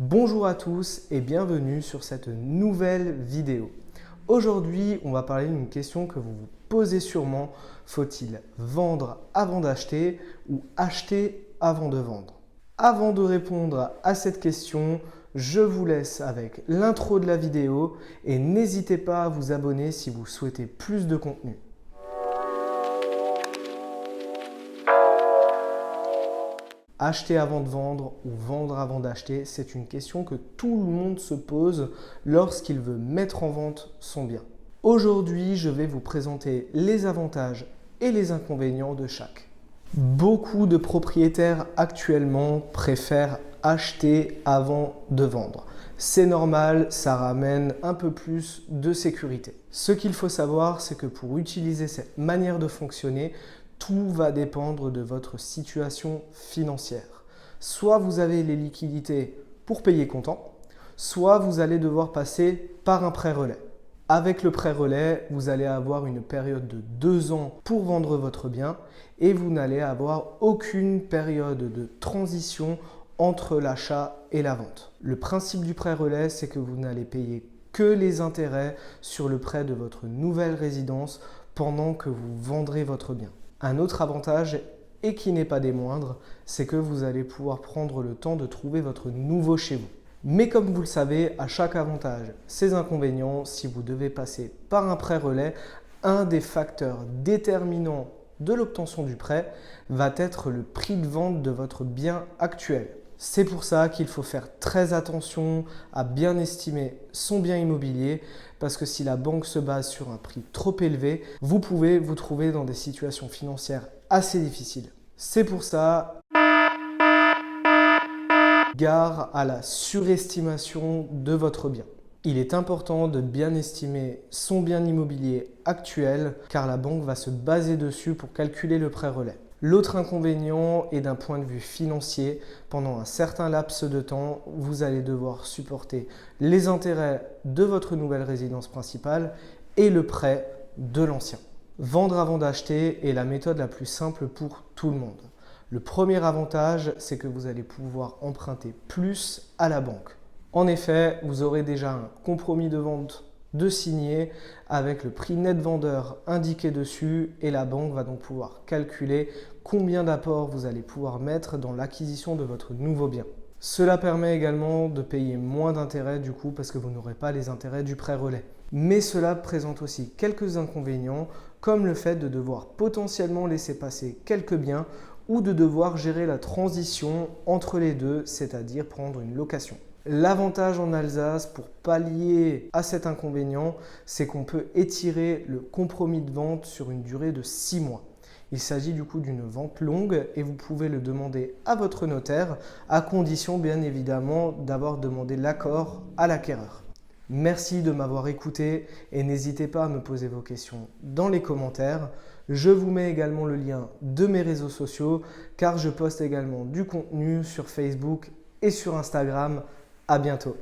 Bonjour à tous et bienvenue sur cette nouvelle vidéo. Aujourd'hui, on va parler d'une question que vous vous posez sûrement. Faut-il vendre avant d'acheter ou acheter avant de vendre? Avant de répondre à cette question, je vous laisse avec l'intro de la vidéo et n'hésitez pas à vous abonner si vous souhaitez plus de contenu. Acheter avant de vendre ou vendre avant d'acheter, c'est une question que tout le monde se pose lorsqu'il veut mettre en vente son bien. Aujourd'hui, je vais vous présenter les avantages et les inconvénients de chaque. Beaucoup de propriétaires actuellement préfèrent acheter avant de vendre. C'est normal, ça ramène un peu plus de sécurité. Ce qu'il faut savoir, c'est que pour utiliser cette manière de fonctionner, tout va dépendre de votre situation financière. Soit vous avez les liquidités pour payer comptant, soit vous allez devoir passer par un prêt relais. Avec le prêt relais, vous allez avoir une période de 2 ans pour vendre votre bien et vous n'allez avoir aucune période de transition entre l'achat et la vente. Le principe du prêt relais, c'est que vous n'allez payer que les intérêts sur le prêt de votre nouvelle résidence pendant que vous vendrez votre bien. Un autre avantage, et qui n'est pas des moindres, c'est que vous allez pouvoir prendre le temps de trouver votre nouveau chez vous. Mais comme vous le savez, à chaque avantage, ses inconvénients, si vous devez passer par un prêt relais, un des facteurs déterminants de l'obtention du prêt va être le prix de vente de votre bien actuel. C'est pour ça qu'il faut faire très attention à bien estimer son bien immobilier parce que si la banque se base sur un prix trop élevé, vous pouvez vous trouver dans des situations financières assez difficiles. C'est pour ça, gare à la surestimation de votre bien. Il est important de bien estimer son bien immobilier actuel car la banque va se baser dessus pour calculer le prêt relais. L'autre inconvénient est d'un point de vue financier. Pendant un certain laps de temps, vous allez devoir supporter les intérêts de votre nouvelle résidence principale et le prêt de l'ancien. Vendre avant d'acheter est la méthode la plus simple pour tout le monde. Le premier avantage, c'est que vous allez pouvoir emprunter plus à la banque. En effet, vous aurez déjà un compromis de vente de signer avec le prix net vendeur indiqué dessus et la banque va donc pouvoir calculer combien d'apports vous allez pouvoir mettre dans l'acquisition de votre nouveau bien. Cela permet également de payer moins d'intérêts du coup parce que vous n'aurez pas les intérêts du prêt relais. Mais cela présente aussi quelques inconvénients comme le fait de devoir potentiellement laisser passer quelques biens ou de devoir gérer la transition entre les deux, c'est-à-dire prendre une location. L'avantage en Alsace pour pallier à cet inconvénient, c'est qu'on peut étirer le compromis de vente sur une durée de 6 mois. Il s'agit du coup d'une vente longue et vous pouvez le demander à votre notaire à condition bien évidemment d'avoir demandé l'accord à l'acquéreur. Merci de m'avoir écouté et n'hésitez pas à me poser vos questions dans les commentaires. Je vous mets également le lien de mes réseaux sociaux car je poste également du contenu sur Facebook et sur Instagram. À bientôt.